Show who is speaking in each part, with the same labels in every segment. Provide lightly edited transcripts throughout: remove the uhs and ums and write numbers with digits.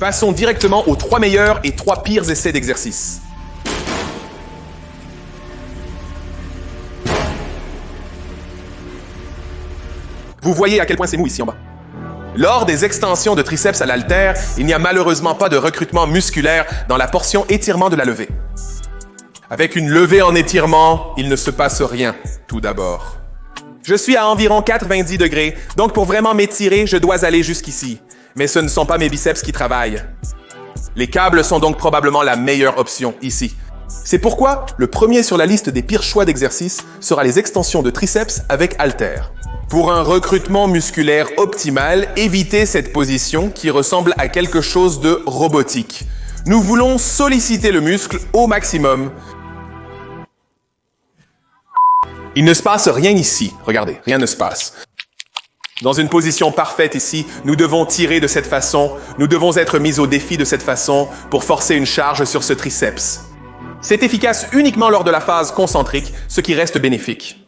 Speaker 1: Passons directement aux 3 meilleurs et 3 pires essais d'exercice. Vous voyez à quel point c'est mou ici en bas. Lors des extensions de triceps à l'haltère, il n'y a malheureusement pas de recrutement musculaire dans la portion étirement de la levée. Avec une levée en étirement, il ne se passe rien, tout d'abord. Je suis à environ 90 degrés, donc pour vraiment m'étirer, je dois aller jusqu'ici. Mais ce ne sont pas mes biceps qui travaillent. Les câbles sont donc probablement la meilleure option ici. C'est pourquoi le premier sur la liste des pires choix d'exercice sera les extensions de triceps avec haltère. Pour un recrutement musculaire optimal, évitez cette position qui ressemble à quelque chose de robotique. Nous voulons solliciter le muscle au maximum. Il ne se passe rien ici. Regardez, rien ne se passe. Dans une position parfaite ici, nous devons tirer de cette façon, nous devons être mis au défi de cette façon pour forcer une charge sur ce triceps. C'est efficace uniquement lors de la phase concentrique, ce qui reste bénéfique.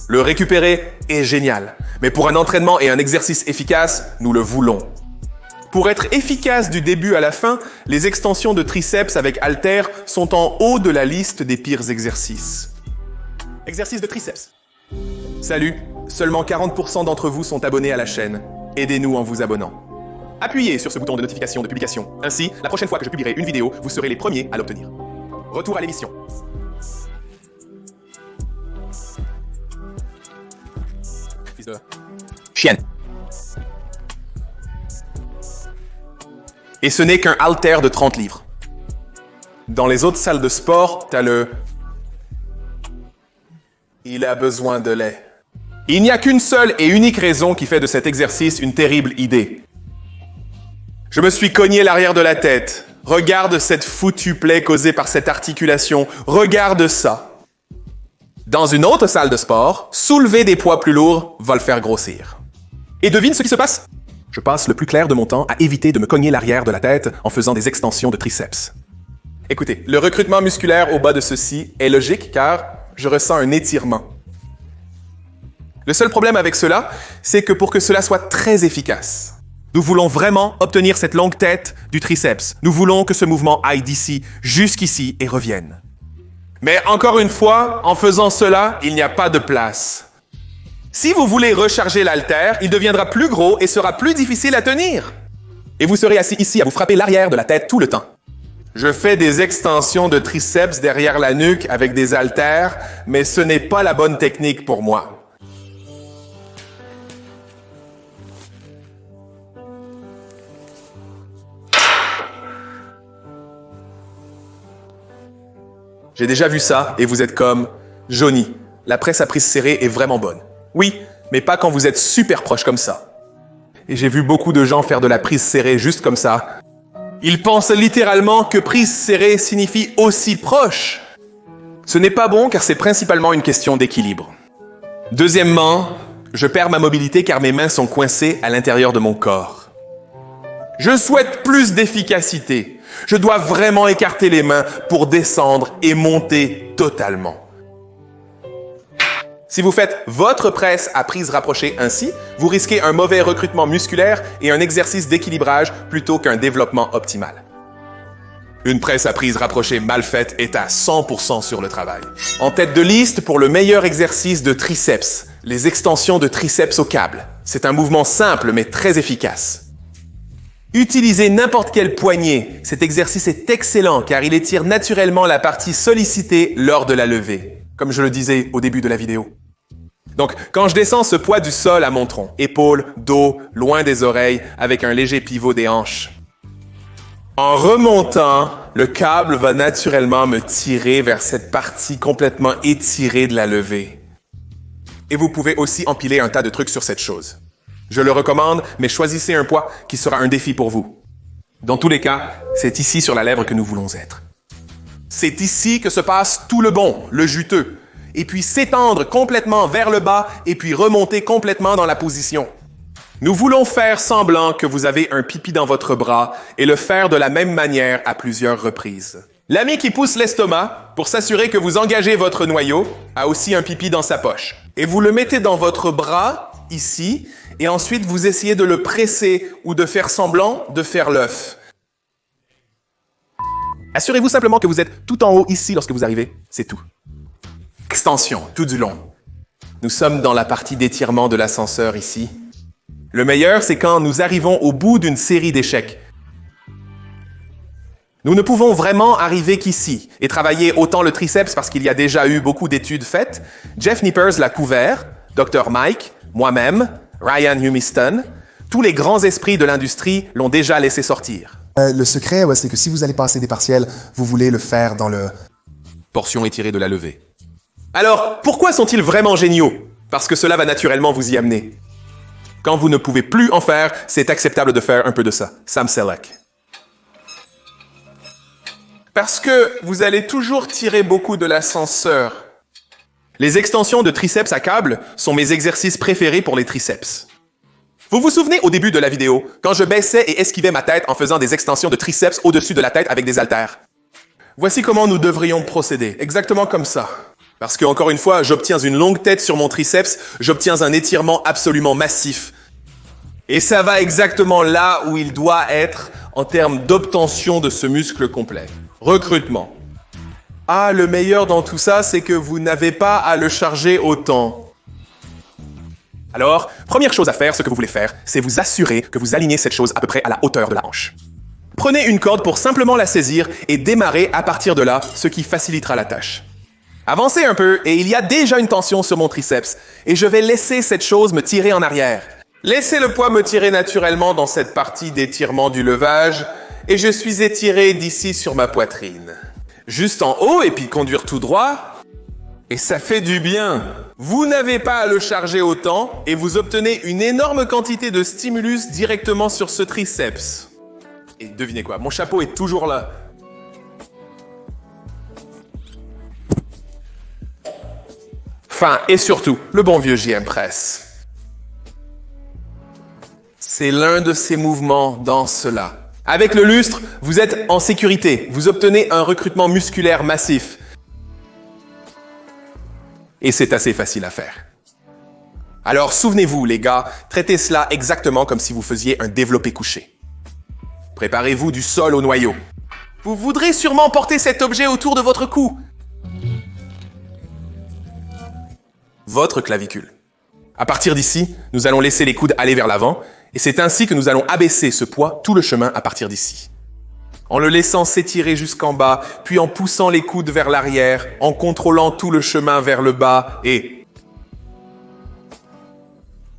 Speaker 1: Le récupérer est génial, mais pour un entraînement et un exercice efficace, nous le voulons. Pour être efficace du début à la fin, les extensions de triceps avec haltère sont en haut de la liste des pires exercices. Exercice de triceps. Salut, seulement 40% d'entre vous sont abonnés à la chaîne. Aidez-nous en vous abonnant. Appuyez sur ce bouton de notification de publication. Ainsi, la prochaine fois que je publierai une vidéo, vous serez les premiers à l'obtenir. Retour à l'émission. Fils de... chienne. Et ce n'est qu'un haltère de 30 livres. Dans les autres salles de sport, t'as le... Il a besoin de lait. Il n'y a qu'une seule et unique raison qui fait de cet exercice une terrible idée. Je me suis cogné l'arrière de la tête. Regarde cette foutue plaie causée par cette articulation. Regarde ça. Dans une autre salle de sport, soulever des poids plus lourds va le faire grossir. Et devine ce qui se passe? Je passe le plus clair de mon temps à éviter de me cogner l'arrière de la tête en faisant des extensions de triceps. Écoutez, le recrutement musculaire au bas de ceci est logique car je ressens un étirement. Le seul problème avec cela, c'est que pour que cela soit très efficace, nous voulons vraiment obtenir cette longue tête du triceps. Nous voulons que ce mouvement aille d'ici jusqu'ici et revienne. Mais encore une fois, en faisant cela, il n'y a pas de place. Si vous voulez recharger l'haltère, il deviendra plus gros et sera plus difficile à tenir. Et vous serez assis ici à vous frapper l'arrière de la tête tout le temps. Je fais des extensions de triceps derrière la nuque avec des haltères, mais ce n'est pas la bonne technique pour moi. J'ai déjà vu ça et vous êtes comme « Johnny, la presse à prise serrée est vraiment bonne. » Oui, mais pas quand vous êtes super proche comme ça. Et j'ai vu beaucoup de gens faire de la prise serrée juste comme ça. Ils pensent littéralement que prise serrée signifie aussi proche. Ce n'est pas bon car c'est principalement une question d'équilibre. Deuxièmement, je perds ma mobilité car mes mains sont coincées à l'intérieur de mon corps. Je souhaite plus d'efficacité. Je dois vraiment écarter les mains pour descendre et monter totalement. Si vous faites votre presse à prise rapprochée ainsi, vous risquez un mauvais recrutement musculaire et un exercice d'équilibrage plutôt qu'un développement optimal. Une presse à prise rapprochée mal faite est à 100% sur le travail. En tête de liste pour le meilleur exercice de triceps, les extensions de triceps au câble. C'est un mouvement simple mais très efficace. Utilisez n'importe quel poignet. Cet exercice est excellent car il étire naturellement la partie sollicitée lors de la levée, comme je le disais au début de la vidéo. Donc, quand je descends ce poids du sol à mon tronc, épaules, dos, loin des oreilles, avec un léger pivot des hanches. En remontant, le câble va naturellement me tirer vers cette partie complètement étirée de la levée. Et vous pouvez aussi empiler un tas de trucs sur cette chose. Je le recommande, mais choisissez un poids qui sera un défi pour vous. Dans tous les cas, c'est ici sur la lèvre que nous voulons être. C'est ici que se passe tout le bon, le juteux, et puis s'étendre complètement vers le bas et puis remonter complètement dans la position. Nous voulons faire semblant que vous avez un pipi dans votre bras et le faire de la même manière à plusieurs reprises. L'ami qui pousse l'estomac pour s'assurer que vous engagez votre noyau a aussi un pipi dans sa poche. Et vous le mettez dans votre bras, ici, et ensuite vous essayez de le presser ou de faire semblant de faire l'œuf. Assurez-vous simplement que vous êtes tout en haut ici lorsque vous arrivez. C'est tout. Extension, tout du long. Nous sommes dans la partie d'étirement de l'ascenseur ici. Le meilleur, c'est quand nous arrivons au bout d'une série d'échecs. Nous ne pouvons vraiment arriver qu'ici et travailler autant le triceps parce qu'il y a déjà eu beaucoup d'études faites. Jeff Nippers l'a couvert, Dr. Mike, moi-même, Ryan Humiston. Tous les grands esprits de l'industrie l'ont déjà laissé sortir.
Speaker 2: Le secret, c'est que si vous allez passer des partiels, vous voulez le faire dans le...
Speaker 1: Portion étirée de la levée. Alors, pourquoi sont-ils vraiment géniaux? Parce que cela va naturellement vous y amener. Quand vous ne pouvez plus en faire, c'est acceptable de faire un peu de ça. Sam Selleck. Parce que vous allez toujours tirer beaucoup de l'ascenseur. Les extensions de triceps à câble sont mes exercices préférés pour les triceps. Vous vous souvenez au début de la vidéo, quand je baissais et esquivais ma tête en faisant des extensions de triceps au-dessus de la tête avec des haltères? Voici comment nous devrions procéder, exactement comme ça. Parce que, encore une fois, j'obtiens une longue tête sur mon triceps, j'obtiens un étirement absolument massif. Et ça va exactement là où il doit être en termes d'obtention de ce muscle complet. Recrutement. Ah, le meilleur dans tout ça, c'est que vous n'avez pas à le charger autant. Alors, première chose à faire, ce que vous voulez faire, c'est vous assurer que vous alignez cette chose à peu près à la hauteur de la hanche. Prenez une corde pour simplement la saisir et démarrer à partir de là, ce qui facilitera la tâche. Avancez un peu et il y a déjà une tension sur mon triceps et je vais laisser cette chose me tirer en arrière. Laissez le poids me tirer naturellement dans cette partie d'étirement du levage et je suis étiré d'ici sur ma poitrine. Juste en haut et puis conduire tout droit et ça fait du bien. Vous n'avez pas à le charger autant et vous obtenez une énorme quantité de stimulus directement sur ce triceps. Et devinez quoi, mon chapeau est toujours là. Enfin, et surtout, le bon vieux JM Press. C'est l'un de ces mouvements dans cela. Avec le lustre, vous êtes en sécurité. Vous obtenez un recrutement musculaire massif. Et c'est assez facile à faire. Alors, souvenez-vous, les gars, traitez cela exactement comme si vous faisiez un développé couché. Préparez-vous du sol au noyau. Vous voudrez sûrement porter cet objet autour de votre cou. Votre clavicule. À partir d'ici, nous allons laisser les coudes aller vers l'avant, et c'est ainsi que nous allons abaisser ce poids tout le chemin à partir d'ici. En le laissant s'étirer jusqu'en bas, puis en poussant les coudes vers l'arrière, en contrôlant tout le chemin vers le bas et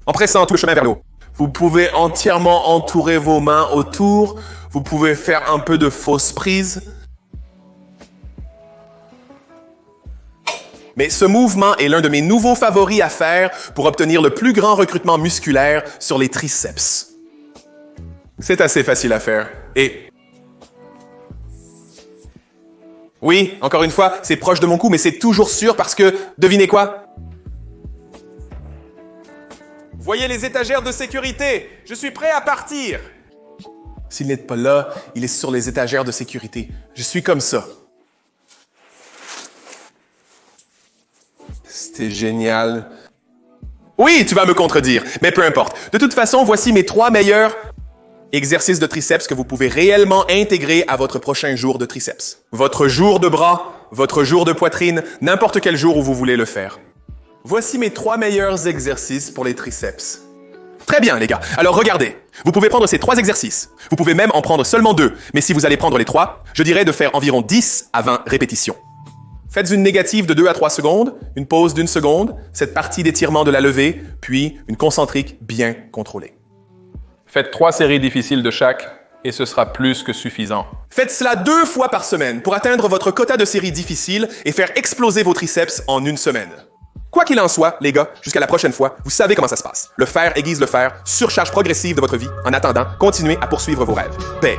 Speaker 1: en pressant tout le chemin vers le haut. Vous pouvez entièrement entourer vos mains autour, vous pouvez faire un peu de fausse prise. Mais ce mouvement est l'un de mes nouveaux favoris à faire pour obtenir le plus grand recrutement musculaire sur les triceps. C'est assez facile à faire. Et oui, encore une fois, c'est proche de mon cou, mais c'est toujours sûr parce que, devinez quoi? Voyez les étagères de sécurité. Je suis prêt à partir. S'il n'est pas là, il est sur les étagères de sécurité. Je suis comme ça. C'était génial. Oui, tu vas me contredire, mais peu importe. De toute façon, voici mes 3 meilleurs exercices de triceps que vous pouvez réellement intégrer à votre prochain jour de triceps. Votre jour de bras, votre jour de poitrine, n'importe quel jour où vous voulez le faire. Voici mes 3 meilleurs exercices pour les triceps. Très bien, les gars. Alors regardez, vous pouvez prendre ces 3 exercices. Vous pouvez même en prendre seulement 2, mais si vous allez prendre les 3, je dirais de faire environ 10 à 20 répétitions. Faites une négative de 2 à 3 secondes, une pause d'1 seconde, cette partie d'étirement de la levée, puis une concentrique bien contrôlée. Faites 3 séries difficiles de chaque et ce sera plus que suffisant. Faites cela 2 fois par semaine pour atteindre votre quota de séries difficiles et faire exploser vos triceps en 1 semaine. Quoi qu'il en soit, les gars, jusqu'à la prochaine fois, vous savez comment ça se passe. Le fer aiguise le fer, surcharge progressive de votre vie. En attendant, continuez à poursuivre vos rêves. Paix.